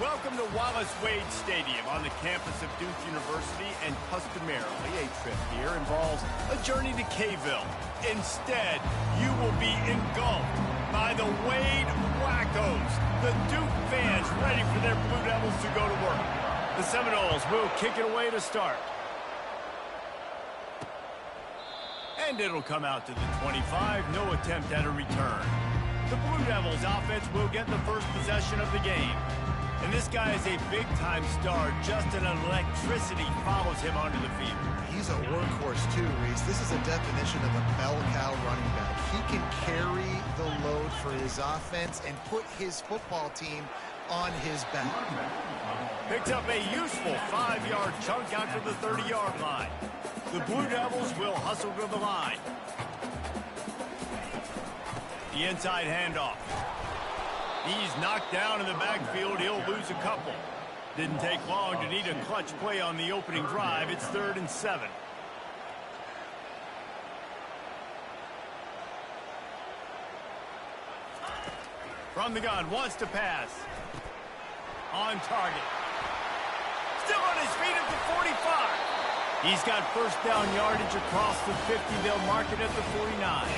Welcome to Wallace Wade Stadium on the campus of Duke University, and customarily a trip here involves a journey to K-ville. Instead, you will be engulfed by the Wade Wackos, the Duke fans ready for their Blue Devils to go to work. The Seminoles will kick it away to start. And it'll come out to the 25, no attempt at a return. The Blue Devils offense will get the first possession of the game. And this guy is a big-time star. Just an electricity follows him onto the field. He's a workhorse too, Reese. This is a definition of a bell cow running back. He can carry the load for his offense and put his football team on his back. Picked up a useful 5-yard chunk out to the 30-yard line. The Blue Devils will hustle to the line. The inside handoff. He's knocked down in the backfield. He'll lose a couple. Didn't take long to need a clutch play on the opening drive. It's 3rd and 7. From the gun, wants to pass. On target. Still on his feet at the 45. He's got first down yardage across the 50. They'll mark it at the 49.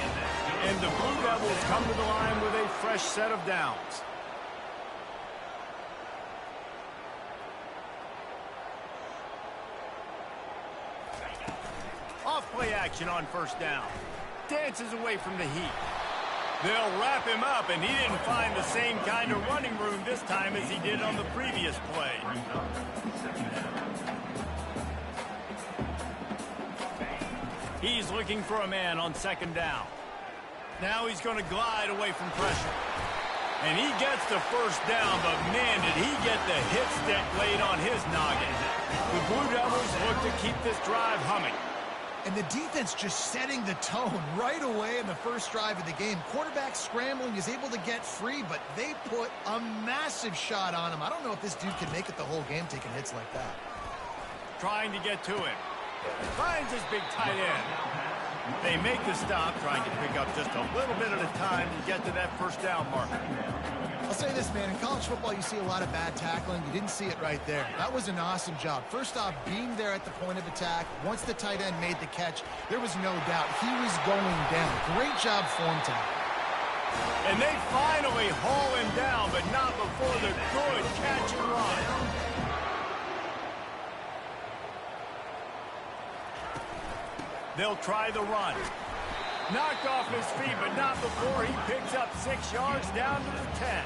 And the Blue Devils come to the line with a fresh set of downs. Off play action on first down. Dances away from the heat. They'll wrap him up, and he didn't find the same kind of running room this time as he did on the previous play. He's looking for a man on second down. Now he's going to glide away from pressure. And he gets the first down, but man, did he get the hit stick laid on his noggin. The Blue Devils look to keep this drive humming. And the defense just setting the tone right away in the first drive of the game. Quarterback scrambling, is able to get free, but they put a massive shot on him. I don't know if this dude can make it the whole game taking hits like that. Trying to get to him. Finds his big tight end. They make the stop, trying to pick up just a little bit at a time to get to that first down marker. I'll say this, man. In college football, you see a lot of bad tackling. You didn't see it right there. That was an awesome job. First off, being there at the point of attack. Once the tight end made the catch, there was no doubt he was going down. Great job for him today. And they finally haul him down, but not before the good catch and run. They'll try the run. Knocked off his feet, but not before he picks up 6 yards down to the 10.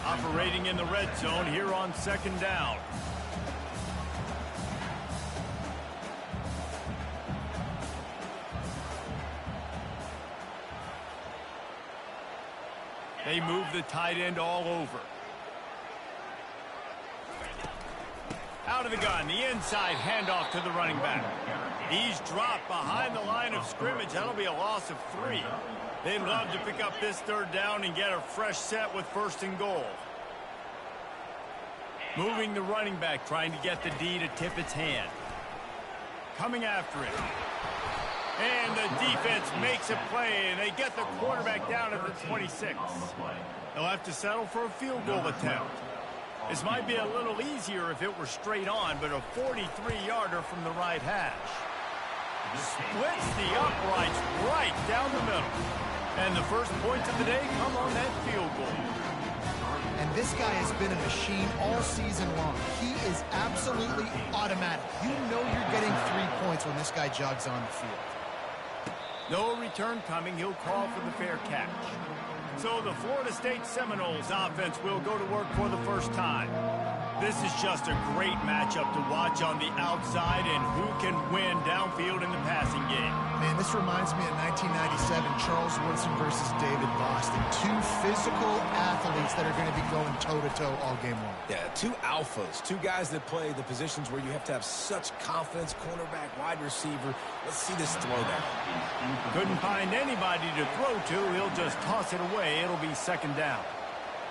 Operating in the red zone here on second down. They move the tight end all over. Out of the gun, the inside handoff to the running back. He's dropped behind the line of scrimmage. That'll be a loss of 3. They'd love to pick up this third down and get a fresh set with 1st and goal. Moving the running back, trying to get the D to tip its hand. Coming after it. And the defense makes a play, and they get the quarterback down at the 26. They'll have to settle for a field goal attempt. This might be a little easier if it were straight on, but a 43-yarder from the right hash. Splits the uprights right down the middle. And the first points of the day come on that field goal. And this guy has been a machine all season long. He is absolutely automatic. You know you're getting 3 points when this guy jogs on the field. No return coming. He'll call for the fair catch. So the Florida State Seminoles offense will go to work for the first time. This is just a great matchup to watch on the outside, and who can win downfield in the passing game. Man, this reminds me of 1997, Charles Woodson versus David Boston. 2 physical athletes that are going to be going toe-to-toe all game long. Yeah, 2 alphas, 2 guys that play the positions where you have to have such confidence, cornerback, wide receiver. Let's see this throw down. Couldn't find anybody to throw to. He'll just toss it away. It'll be second down.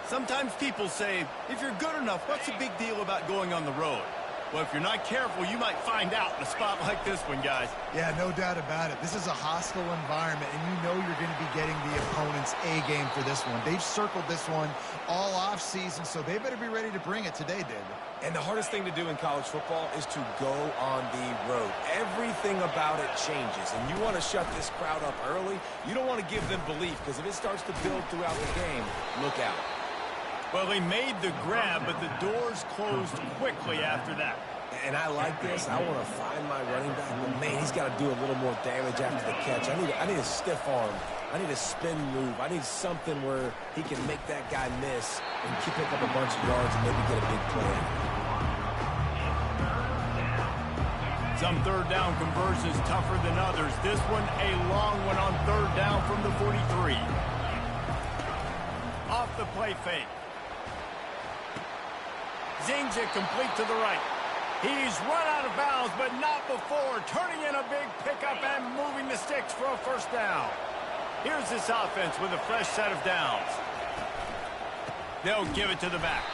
Sometimes people say, if you're good enough, what's the big deal about going on the road? Well, if you're not careful, you might find out in a spot like this one, guys. Yeah, no doubt about it. This is a hostile environment, and you know you're going to be getting the opponent's A-game for this one. They've circled this one all off-season, so they better be ready to bring it today, David. And the hardest thing to do in college football is to go on the road. Everything about it changes, and you want to shut this crowd up early. You don't want to give them belief, because if it starts to build throughout the game, look out. Well, they made the grab, but the doors closed quickly after that. And I like this. I want to find my running back, but man, he's got to do a little more damage after the catch. I need a stiff arm. I need a spin move. I need something where he can make that guy miss and pick up a bunch of yards and maybe get a big play. Some third down conversions tougher than others. This one, a long one on third down from the 43. Off the play fake. Zings it complete to the right. He's run out of bounds, but not before turning in a big pickup and moving the sticks for a first down. Here's this offense with a fresh set of downs. They'll give it to the back.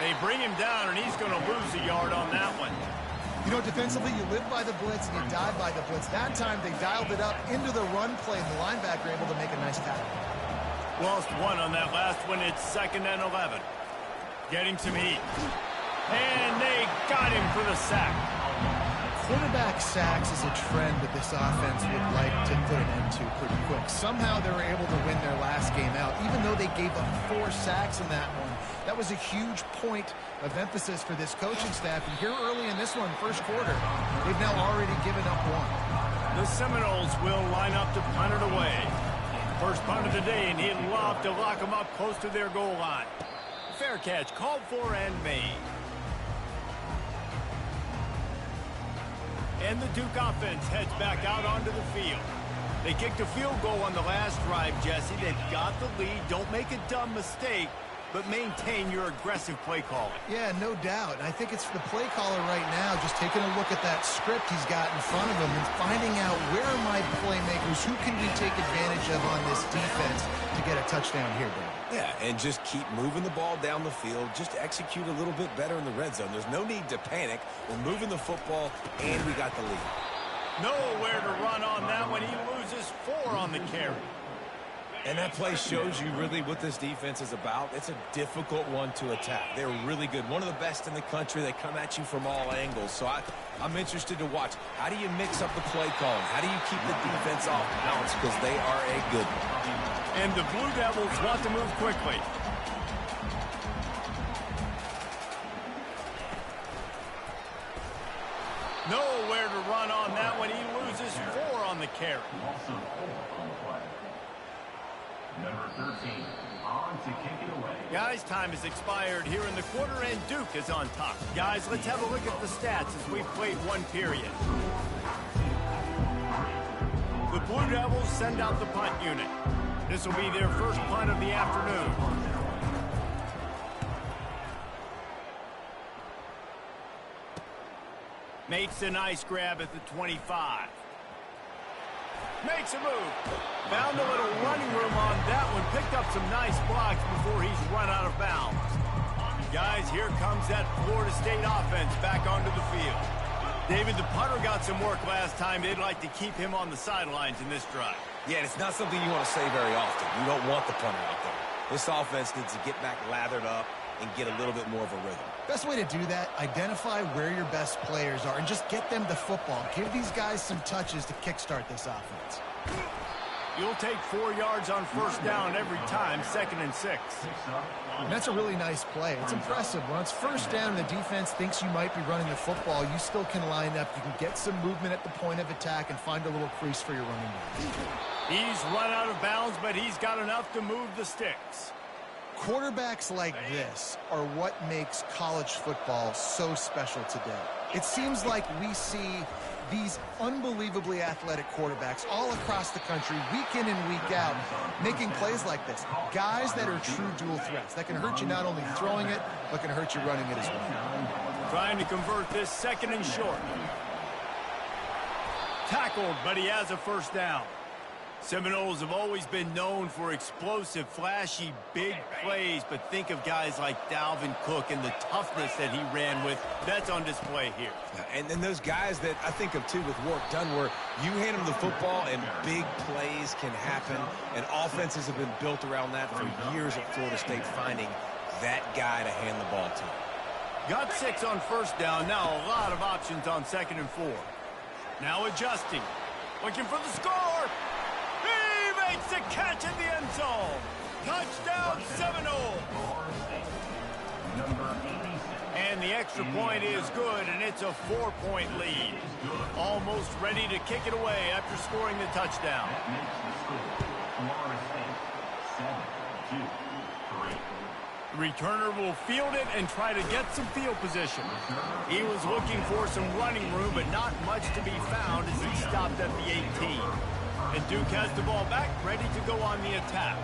They bring him down, and he's going to lose a yard on that one. You know, defensively, you live by the blitz and you die by the blitz. That time, they dialed it up into the run play, and the linebacker able to make a nice tackle. Lost one on that last one. It's 2nd and 11. Getting some heat. And they got him for the sack. Quarterback sacks is a trend that this offense would like to put an end to pretty quick. Somehow they were able to win their last game out, even though they gave up 4 sacks in that one. That was a huge point of emphasis for this coaching staff. And here early in this one, first quarter, they've now already given up 1. The Seminoles will line up to punt it away. First punt of the day, and he'd love to lock them up close to their goal line. Fair catch, called for and made. And the Duke offense heads back out onto the field. They kicked a field goal on the last drive, Jesse. They've got the lead. Don't make a dumb mistake, but maintain your aggressive play calling. Yeah, no doubt. And I think it's the play caller right now just taking a look at that script he's got in front of him and finding out where are my playmakers, who can we take advantage of on this defense to get a touchdown here, David. Yeah, and just keep moving the ball down the field. Just execute a little bit better in the red zone. There's no need to panic. We're moving the football, and we got the lead. Nowhere to run on that one. He loses 4 on the carry. And that play shows you really what this defense is about. It's a difficult one to attack. They're really good. One of the best in the country. They come at you from all angles. So I'm interested to watch. How do you mix up the play calling? How do you keep the defense off balance? Because they are a good one. And the Blue Devils want to move quickly. Nowhere to run on that one. He loses 4 on the carry. Number 13, on to kick it away. Guys, time has expired here in the quarter, and Duke is on top. Guys, let's have a look at the stats as we've played 1 period. The Blue Devils send out the punt unit. This will be their first punt of the afternoon. Makes a nice grab at the 25. Makes a move. Found a little running room on that one. Picked up some nice blocks before he's run out of bounds. Guys, here comes that Florida State offense back onto the field. David, the punter got some work last time. They'd like to keep him on the sidelines in this drive. Yeah, and it's not something you want to say very often. You don't want the punter out there. This offense needs to get back lathered up and get a little bit more of a rhythm. Best way to do that, identify where your best players are and just get them the football. Give these guys some touches to kickstart this offense. You'll take 4 yards on first down every time, 2nd and 6. And that's a really nice play. It's impressive. When it's first down and the defense thinks you might be running the football, you still can line up. You can get some movement at the point of attack and find a little crease for your running back. He's run out of bounds, but he's got enough to move the sticks. Quarterbacks like this are what makes college football so special today. It seems like we see these unbelievably athletic quarterbacks all across the country, week in and week out, making plays like this. Guys that are true dual threats that can hurt you not only throwing it, but can hurt you running it as well. Trying to convert this 2nd and short. Tackled, but he has a first down. Seminoles have always been known for explosive, flashy, big plays, but think of guys like Dalvin Cook and the toughness that he ran with. That's on display here. And then those guys that I think of, too, with Warrick Dunn, where you hand them the football and big plays can happen, and offenses have been built around that for years at Florida State, finding that guy to hand the ball to. Got 6 on first down. Now a lot of options on 2nd and 4. Now adjusting. Looking for the score. He makes the catch in the end zone. Touchdown, Seminoles. And the extra point is good, and it's a 4-point lead. Almost ready to kick it away after scoring the touchdown. The returner will field it and try to get some field position. He was looking for some running room, but not much to be found as he stopped at the 18. And Duke has the ball back, ready to go on the attack.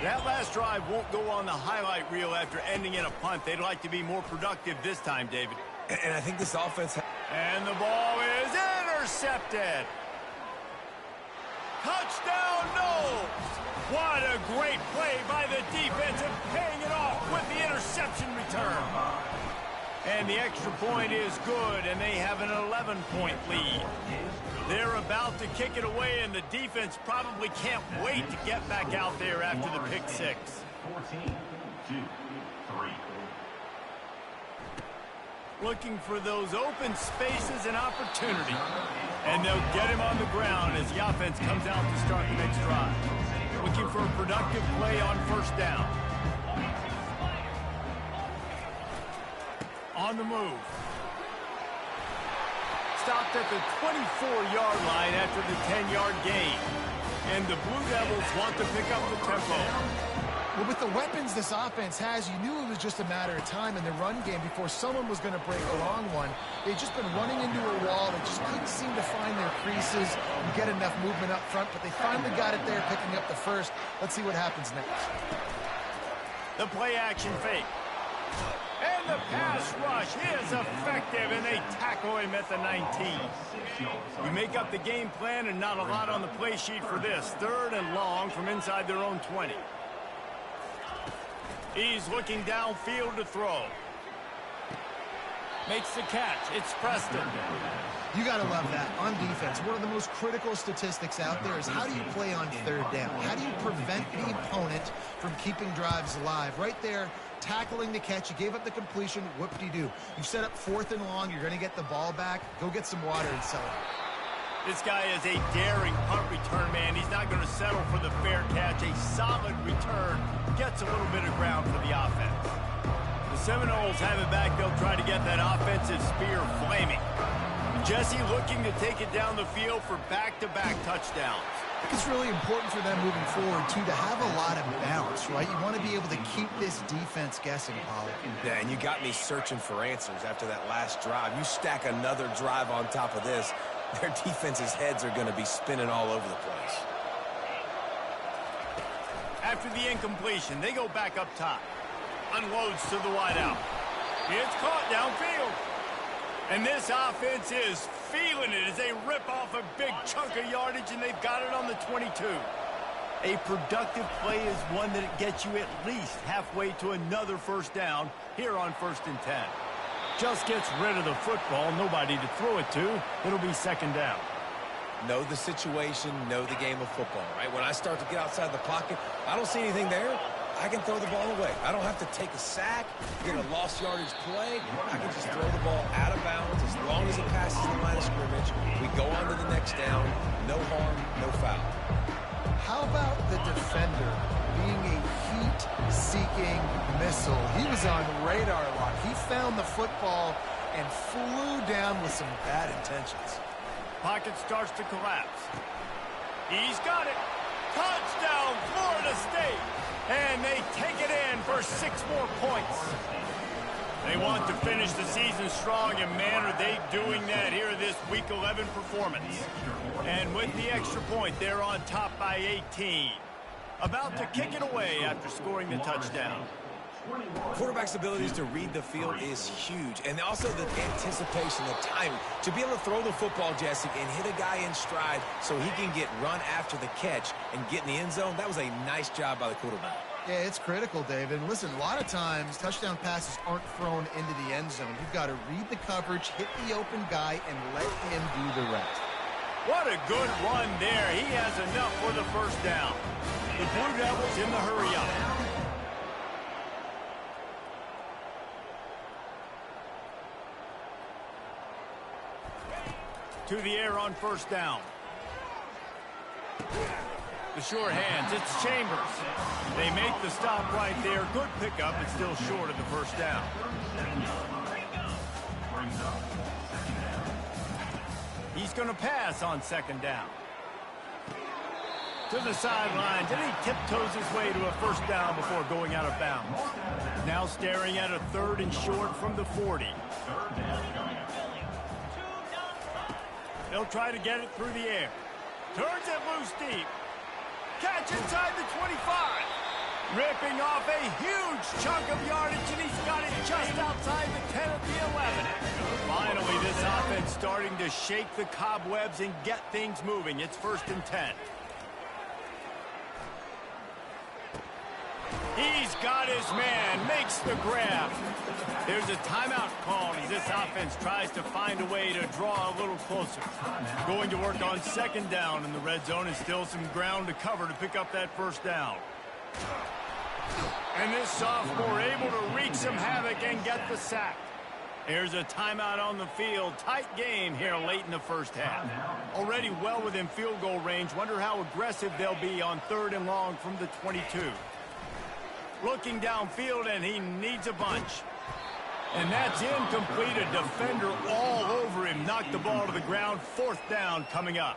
That last drive won't go on the highlight reel after ending in a punt. They'd like to be more productive this time, David. And I think this offense... And the ball is intercepted. Touchdown, Noles! What a great play by the defense and paying it off with the interception return. And the extra point is good, and they have an 11-point lead. They're about to kick it away, and the defense probably can't wait to get back out there after the pick 6. 14, 2, 3. Looking for those open spaces and opportunity. And they'll get him on the ground as the offense comes out to start the next drive. Looking for a productive play on first down. On the move. Stopped at the 24-yard line after the 10-yard gain. And the Blue Devils want to pick up the tempo. Well, with the weapons this offense has, you knew it was just a matter of time in the run game before someone was going to break a long one. They've just been running into a wall. They just couldn't seem to find their creases and get enough movement up front, but they finally got it there, picking up the first. Let's see what happens next. The play-action fake. And the pass rush is effective, and they tackle him at the 19. You make up the game plan, and not a lot on the play sheet for this. 3rd and long from inside their own 20. He's looking downfield to throw. Makes the catch. It's Preston. You got to love that. On defense, one of the most critical statistics out there is how do you play on 3rd down? How do you prevent the opponent from keeping drives alive? Right there, tackling the catch. You gave up the completion. Whoop-de-doo. You set up 4th and long. You're going to get the ball back. Go get some water and celebrate. This guy is a daring punt return man. He's not going to settle for the fair catch. A solid return gets a little bit of ground for the offense. The Seminoles have it back. They'll try to get that offensive spear flaming. Jesse looking to take it down the field for back-to-back touchdowns. I think it's really important for them moving forward, too, to have a lot of balance, right? You want to be able to keep this defense guessing, Pollard. Yeah, and you got me searching for answers after that last drive. You stack another drive on top of this, their defense's heads are going to be spinning all over the place. After the incompletion, they go back up top. Unloads to the wideout. It's caught downfield. And this offense is feeling it as they rip off a big chunk of yardage, and they've got it on the 22. A productive play is one that gets you at least halfway to another first down here on 1st and 10. Just gets rid of the football, nobody to throw it to. It'll be 2nd down. Know the situation, know the game of football, right? When I start to get outside the pocket, I don't see anything there. I can throw the ball away. I don't have to take a sack, get a lost yardage play. I can just throw the ball out of bounds as long as it passes the line of scrimmage. We go on to the next down. No harm, no foul. How about the defender being a heat-seeking missile? He was on radar lock. He found the football and flew down with some bad intentions. Pocket starts to collapse. He's got it. Touchdown, Florida State. And they take it in for 6 more points. They want to finish the season strong, and man, are they doing that here this Week 11 performance. And with the extra point, they're on top by 18. About to kick it away after scoring the touchdown. Quarterback's abilities to read the field is huge, and also the anticipation, the timing. To be able to throw the football, Jesse, and hit a guy in stride so he can get run after the catch and get in the end zone, that was a nice job by the quarterback. Yeah, it's critical, David. And listen, a lot of times touchdown passes aren't thrown into the end zone. You've got to read the coverage, hit the open guy, and let him do the rest. What a good run there. He has enough for the first down. The Blue Devils in the hurry up. To the air on first down. The sure hands, it's Chambers. They make the stop right there. Good pickup, but still short of the first down. He's going to pass on second down. To the sidelines, and he tiptoes his way to a first down before going out of bounds. Now staring at a 3rd and short from the 40. They'll try to get it through the air. Turns it loose deep. Catch inside the 25. Ripping off a huge chunk of yardage, and he's got it just outside the 10 at the 11. Finally, this offense starting to shake the cobwebs and get things moving. It's 1st and 10. He's got his man, makes the grab. There's a timeout call as this offense tries to find a way to draw a little closer. Going to work on second down in the red zone, and still some ground to cover to pick up that first down. And this sophomore able to wreak some havoc and get the sack. There's a timeout on the field. Tight game here late in the first half. Already well within field goal range. Wonder how aggressive they'll be on 3rd and long from the 22. Looking downfield, and he needs a bunch. And that's incomplete. A defender all over him. Knocked the ball to the ground. 4th down coming up.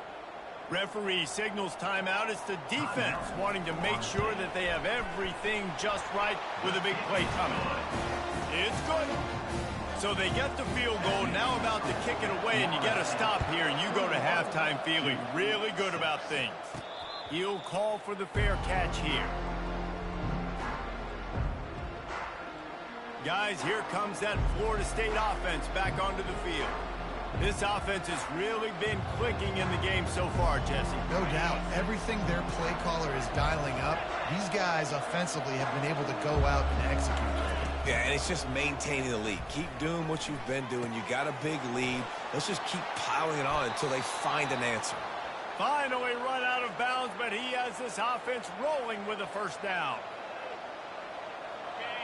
Referee signals timeout. It's the defense wanting to make sure that they have everything just right with a big play coming. It's good. So they get the field goal, now about to kick it away, and you get a stop here, and you go to halftime feeling really good about things. He'll call for the fair catch here. Guys, here comes that Florida State offense back onto the field. This offense has really been clicking in the game so far, Jesse. No doubt. Everything their play caller is dialing up, these guys offensively have been able to go out and execute. Yeah, and it's just maintaining the lead. Keep doing what you've been doing. You got a big lead. Let's just keep piling it on until they find an answer. Finally run out of bounds, but he has this offense rolling with a first down.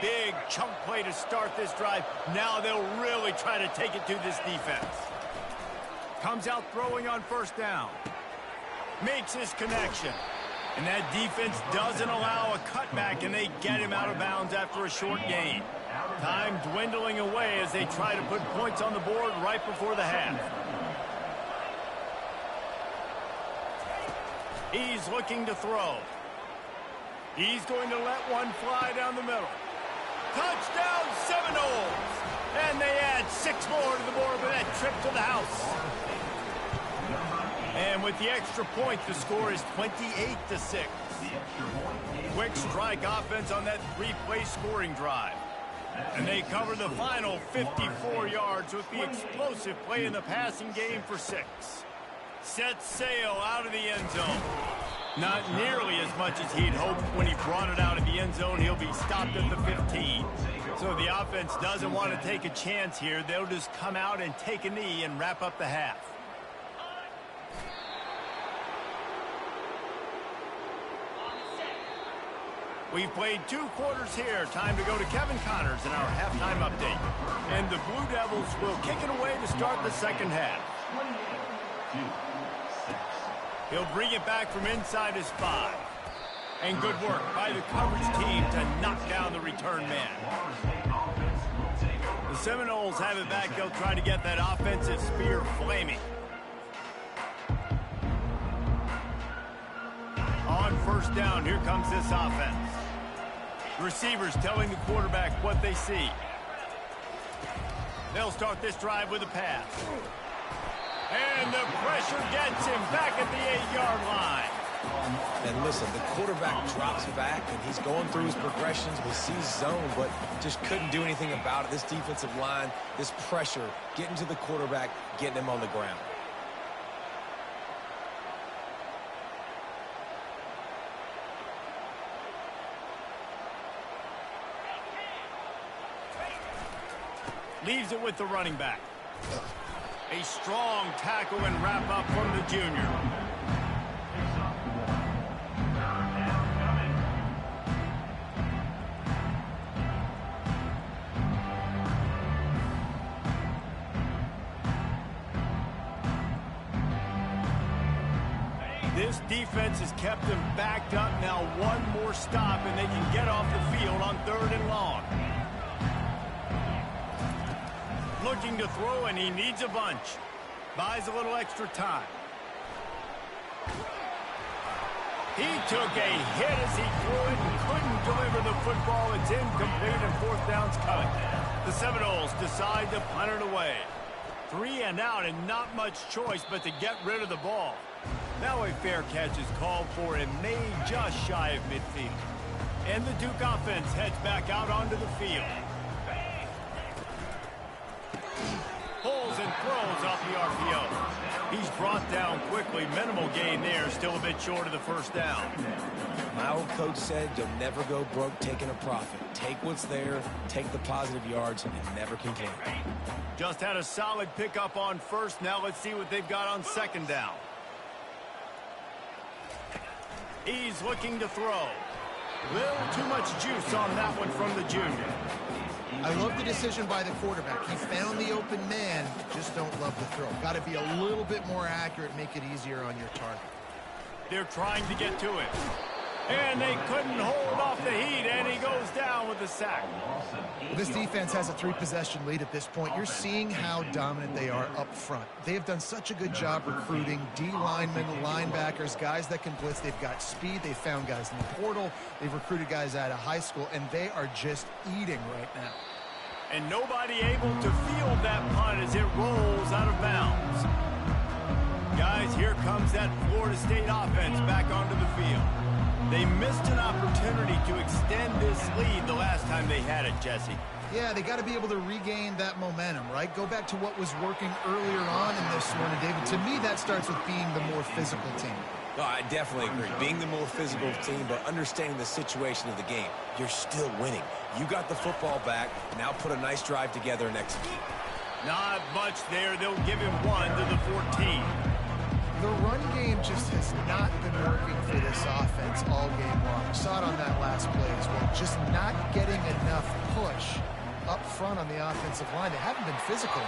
Big chunk play to start this drive. Now they'll really try to take it to this defense. Comes out throwing on first down. Makes his connection. And that defense doesn't allow a cutback, and they get him out of bounds after a short gain. Time dwindling away as they try to put points on the board right before the half. He's looking to throw. He's going to let one fly down the middle. Touchdown, Seminoles! And they add 6 more to the board with that trip to the house. And with the extra point, the score is 28-6. Quick strike offense on that 3-play scoring drive. And they cover the final 54 yards with the explosive play in the passing game for 6. Set sail out of the end zone. Not nearly as much as he'd hoped when he brought it out of the end zone. He'll be stopped at the 15. So the offense doesn't want to take a chance here. They'll just come out and take a knee and wrap up the half. We've played 2 quarters here. Time to go to Kevin Connors in our halftime update. And the Blue Devils will kick it away to start the second half. He'll bring it back from inside his 5. And good work by the coverage team to knock down the return man. The Seminoles have it back. They'll try to get that offensive spear flaming. On first down, here comes this offense. Receivers telling the quarterback what they see. They'll start this drive with a pass. And the pressure gets him back at the 8-yard line. And listen, the quarterback drops back, and he's going through his progressions. We see zone, but just couldn't do anything about it. This defensive line, this pressure, getting to the quarterback, getting him on the ground. Leaves it with the running back. A strong tackle and wrap up from the junior. This defense has kept them backed up. Now one more stop and they can get off the field on 3rd and long. Looking to throw, and he needs a bunch. Buys a little extra time. He took a hit as he threw it and couldn't deliver the football. It's incomplete and 4th down's coming. The Seminoles decide to punt it away. 3 and out and not much choice but to get rid of the ball. Now a fair catch is called for and made just shy of midfield. And the Duke offense heads back out onto the field. Pulls and throws off the RPO. He's brought down quickly. Minimal gain there. Still a bit short of the 1st down. My old coach said you'll never go broke taking a profit. Take what's there, take the positive yards, and never complain. Just had a solid pickup on 1st. Now let's see what they've got on 2nd down. He's looking to throw. Little too much juice on that one from the junior. I love the decision by the quarterback. He found the open man, just don't love the throw. Got to be a little bit more accurate, make it easier on your target. They're trying to get to it. And they couldn't hold off the heat, and he goes down with a sack. This defense has a 3-possession lead at this point. You're seeing how dominant they are up front. They have done such a good job recruiting D-linemen, linebackers, guys that can blitz. They've got speed. They've found guys in the portal. They've recruited guys out of high school, and they are just eating right now. And nobody able to field that punt as it rolls out of bounds. Guys, here comes that Florida State offense back onto the field. They missed an opportunity to extend this lead the last time they had it, Jesse. Yeah, they got to be able to regain that momentum, right? Go back to what was working earlier on in this one. And David, to me, that starts with being the more physical team. Oh, I definitely agree. Being the more physical team, but understanding the situation of the game. You're still winning. You got the football back. Now put a nice drive together and execute. Not much there. They'll give him 1 to the 14. The run game just has not been working for this offense all game long. We saw it on that last play as well. Just not getting enough push up front on the offensive line. They haven't been physical.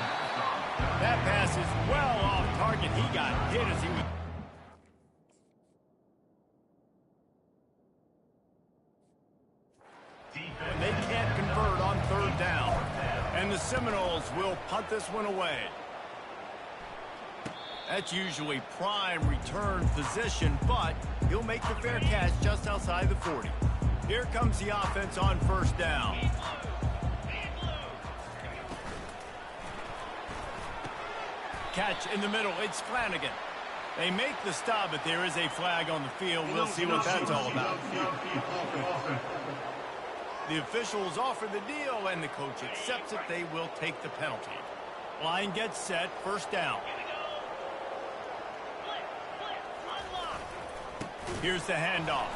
That pass is well off target. He got hit as he was. And they can't convert on 3rd down. And the Seminoles will punt this one away. That's usually prime return position, but he'll make the fair catch just outside the 40. Here comes the offense on 1st down. Catch in the middle. It's Flanagan. They make the stop, but there is a flag on the field. We'll see what that's all about. The officials offer the deal, and the coach accepts it. They will take the penalty. Line gets set. 1st down. Here's the handoff.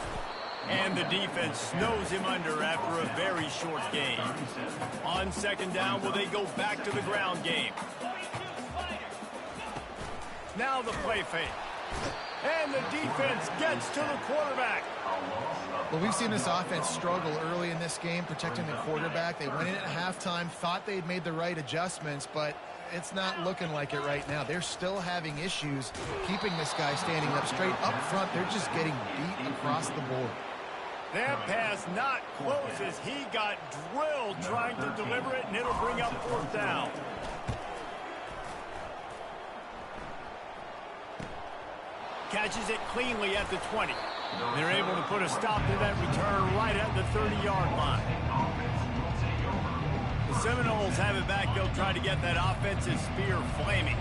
And the defense snows him under after a very short game. On 2nd down, will they go back to the ground game? Now the play fake. And the defense gets to the quarterback. Well, we've seen this offense struggle early in this game protecting the quarterback. They went in at halftime, thought they'd made the right adjustments, but it's not looking like it right now. They're still having issues keeping this guy standing up straight. Up front, they're just getting beat across the board. That pass not close as he got drilled trying to deliver it, and it'll bring up 4th down. Catches it cleanly at the 20. They're able to put a stop to that return right at the 30-yard line. The Seminoles have it back. They'll try to get that offensive spear flaming.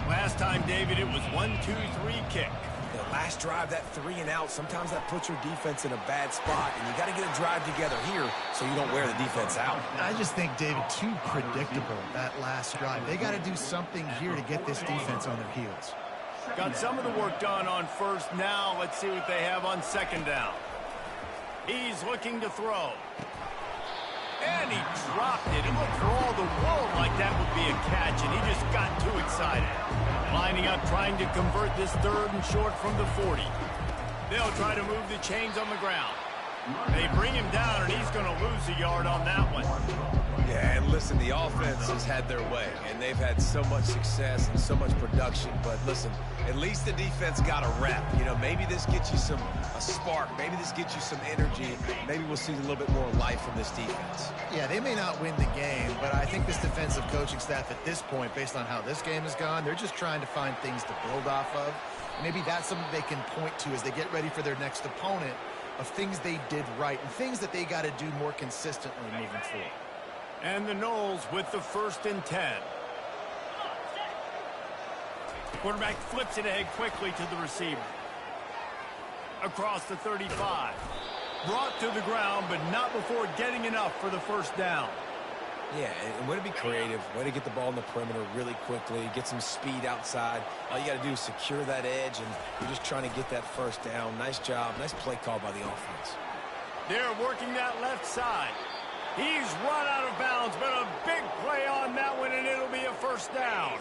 Last time, David, it was 1-2-3 kick. Yeah, last drive, that 3 and out, sometimes that puts your defense in a bad spot, and you got to get a drive together here so you don't wear the defense out. I just think, David, too predictable, that last drive. They got to do something here to get this defense on their heels. Got some of the work done on first. Now let's see what they have on second down. He's looking to throw. And he dropped it. It looked for all the world like that would be a catch, and he just got too excited. Lining up, trying to convert this 3rd and short from the 40. They'll try to move the chains on the ground. They bring him down, and he's going to lose a yard on that one. Yeah, and listen, the offense has had their way, and they've had so much success and so much production. But listen, at least the defense got a rep. You know, maybe this gets you a spark. Maybe this gets you some energy. Maybe we'll see a little bit more life from this defense. Yeah, they may not win the game, but I think this defensive coaching staff at this point, based on how this game has gone, they're just trying to find things to build off of. Maybe that's something they can point to as they get ready for their next opponent, of things they did right and things that they got to do more consistently moving forward. And the Noles with the 1st and 10. Quarterback flips it ahead quickly to the receiver. Across the 35. Brought to the ground, but not before getting enough for the 1st down. Yeah, and way to be creative, way to get the ball in the perimeter really quickly, get some speed outside. All you got to do is secure that edge, and you're just trying to get that 1st down. Nice job, nice play call by the offense. They're working that left side. He's run out of bounds, but a big play on that one, and it'll be a 1st down.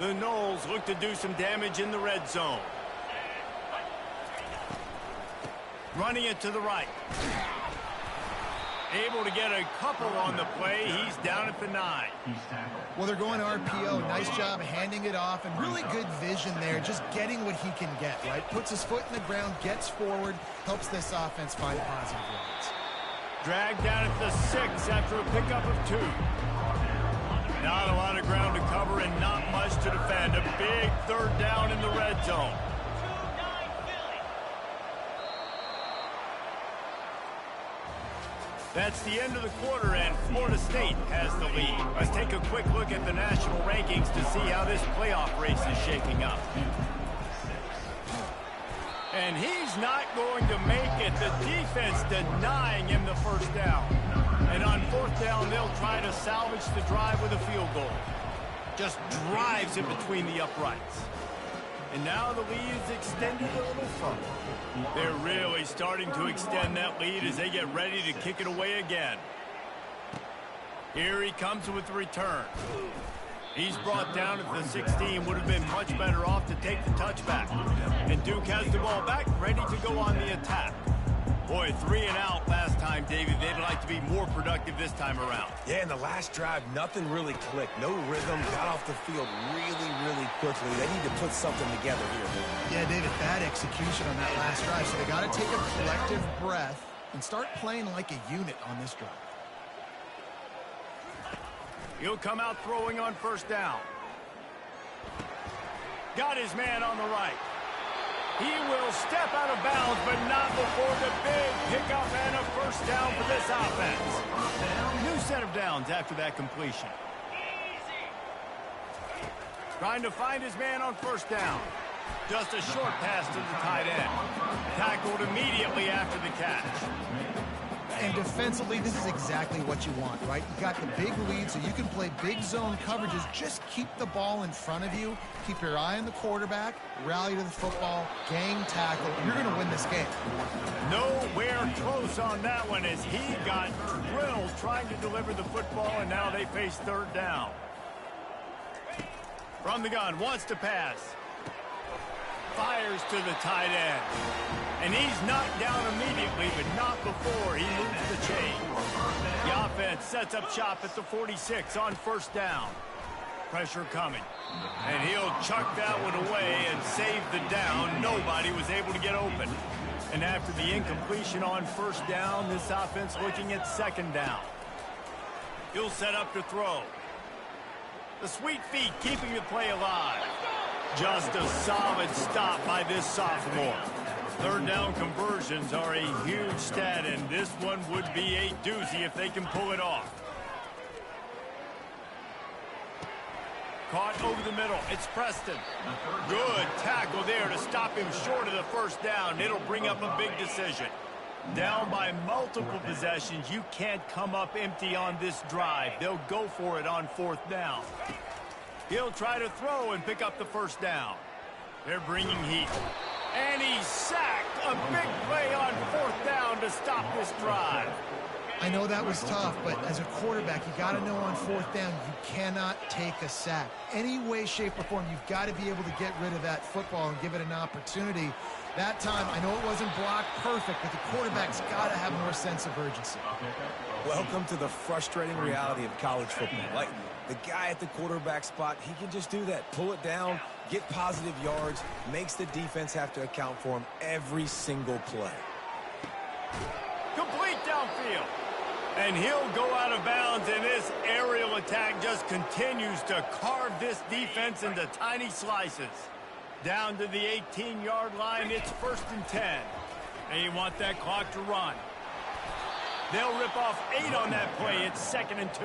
The Noles look to do some damage in the red zone. Running it to the right. Able to get a couple on the play. He's down at the 9. Well, they're going RPO. Nice job handing it off, and really good vision there, just getting what he can get, right? Puts his foot in the ground, gets forward, helps this offense find positive yards. Dragged down at the 6 after a pickup of 2. Not a lot of ground to cover and not much to defend. A big 3rd down in the red zone. That's the end of the quarter, and Florida State has the lead. Let's take a quick look at the national rankings to see how this playoff race is shaping up. And he's not going to make it. The defense denying him the 1st down. And on 4th down, they'll try to salvage the drive with a field goal. Just drives it between the uprights. And now the lead is extended a little further. They're really starting to extend that lead as they get ready to kick it away again. Here he comes with the return. He's brought down at the 16. Would have been much better off to take the touchback. And Duke has the ball back, ready to go on the attack. Boy, 3 and out last time, David. They'd like to be more productive this time around. Yeah, in the last drive, nothing really clicked. No rhythm, got off the field really quickly. They need to put something together here. Yeah, David, bad execution on that last drive, so they got to take a collective breath and start playing like a unit on this drive. He'll come out throwing on 1st down. Got his man on the right. He will step out of bounds, but not before the big pickup and a 1st down for this offense. New set of downs after that completion. Trying to find his man on 1st down. Just a short pass to the tight end. Tackled immediately after the catch. And defensively, this is exactly what you want, right? You got the big lead, so you can play big zone coverages. Just keep the ball in front of you. Keep your eye on the quarterback. Rally to the football. Gang tackle. You're going to win this game. Nowhere close on that one as he got drilled trying to deliver the football, and now they face 3rd down. From the gun, wants to pass. Fires to the tight end. And he's knocked down immediately, but not before he moves the chain. The offense sets up shop at the 46 on 1st down. Pressure coming. And he'll chuck that one away and save the down. Nobody was able to get open. And after the incompletion on 1st down, this offense looking at 2nd down. He'll set up to throw. The sweet feet keeping the play alive. Just a solid stop by this sophomore. 3rd down conversions are a huge stat, and this one would be a doozy if they can pull it off. caught over the middle. It's Preston. Good tackle there to stop him short of the first down. It'll bring up a big decision. Down by multiple possessions, you can't come up empty on this drive. They'll go for it on fourth down. He'll try to throw and pick up the first down. They're bringing heat. And he's sacked. A big play on fourth down to stop this drive. I know that was tough, but as a quarterback, you got to know on fourth down, you cannot take a sack. Any way, shape, or form, you've got to be able to get rid of that football and give it an opportunity. That time, I know it wasn't blocked perfect, but the quarterback's got to have more sense of urgency. Welcome to the frustrating reality of college football. Like, the guy at the quarterback spot, he can just do that. Pull it down, get positive yards, makes the defense have to account for him every single play. Complete downfield. And he'll go out of bounds, and this aerial attack just continues to carve this defense into tiny slices. Down to the 18-yard line, it's 1st and 10. They want that clock to run. They'll rip off 8 on that play. It's 2nd and 2.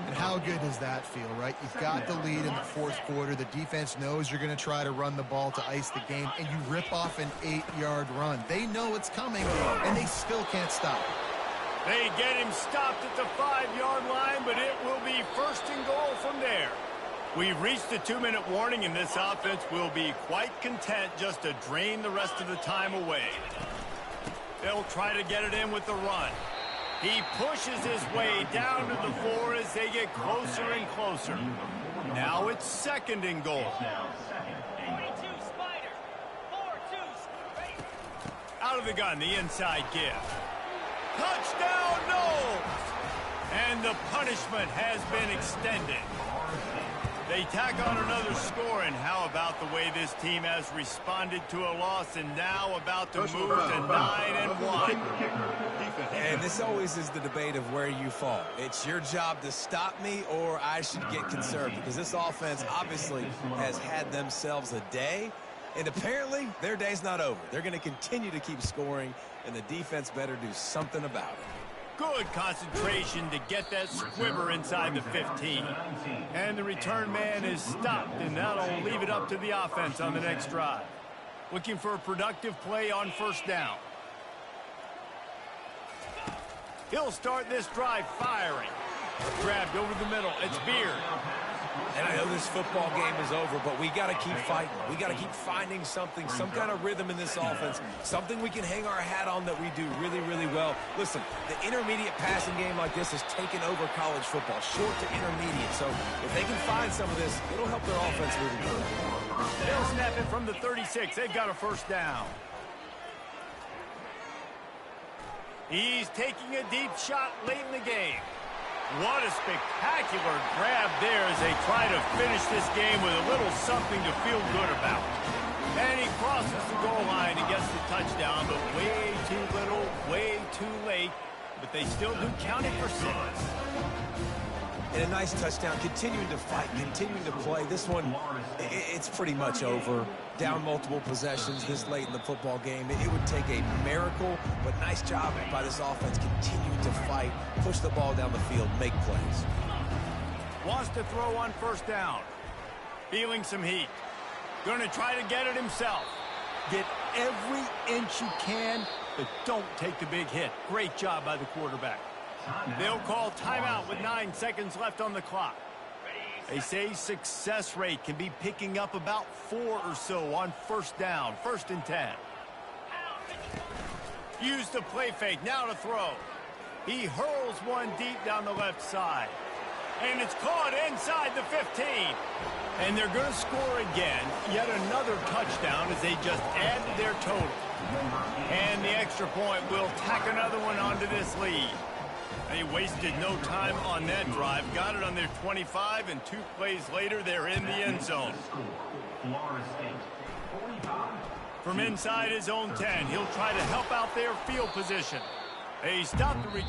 And how good does that feel, right? You've got the lead in the fourth quarter. The defense knows you're going to try to run the ball to ice the game, and you rip off an 8-yard run. They know it's coming, and they still can't stop it. They get him stopped at the 5-yard line, but it will be 1st and goal from there. We've reached the 2-minute warning, and this offense will be quite content just to drain the rest of the time away. They'll try to get it in with the run. He pushes his way down to the 4 as they get closer and closer. Now it's 2nd and goal. Out of the gun, the inside give. Touchdown, no! And the punishment has been extended. They tack on another score, and how about the way this team has responded to a loss and now about to move to 9-1. And this always is the debate of where you fall. It's your job to stop me, or I should get conservative, because this offense obviously has had themselves a day, and apparently their day's not over. They're going to continue to keep scoring, and the defense better do something about it. Good concentration to get that squibber inside the 15. And the return man is stopped, and that'll leave it up to the offense on the next drive. Looking for a productive play on 1st down. He'll start this drive firing. Grabbed over the middle. It's Beard. And I know this football game is over, but we got to keep fighting. We got to keep finding something, some kind of rhythm in this offense, something we can hang our hat on that we do really, really well. Listen, the intermediate passing game like this has taken over college football, short to intermediate. So if they can find some of this, it'll help their offense moving forward. They'll snap it from the 36. They've got a 1st down. He's taking a deep shot late in the game. What a spectacular grab there as they try to finish this game with a little something to feel good about. And he crosses the goal line and gets the touchdown, but way too little, way too late. But they still do count it for 6. And a nice touchdown, continuing to fight, continuing to play. This one, it's pretty much over. Down multiple possessions this late in the football game. It would take a miracle, but nice job by this offense continuing to fight, push the ball down the field, make plays. Wants to throw on 1st down. Feeling some heat. Going to try to get it himself. Get every inch you can, but don't take the big hit. Great job by the quarterback. They'll call timeout with 9 seconds left on the clock. They say success rate can be picking up about 4 or so on 1st down, 1st and 10. Use the play fake, now to throw. He hurls one deep down the left side. And it's caught inside the 15. And they're going to score again. Yet another touchdown as they just add to their total. And the extra point will tack another one onto this lead. They wasted no time on that drive. Got it on their 25, and 2 plays later, they're in the end zone. From inside his own 10, he'll try to help out their field position. They stop the return.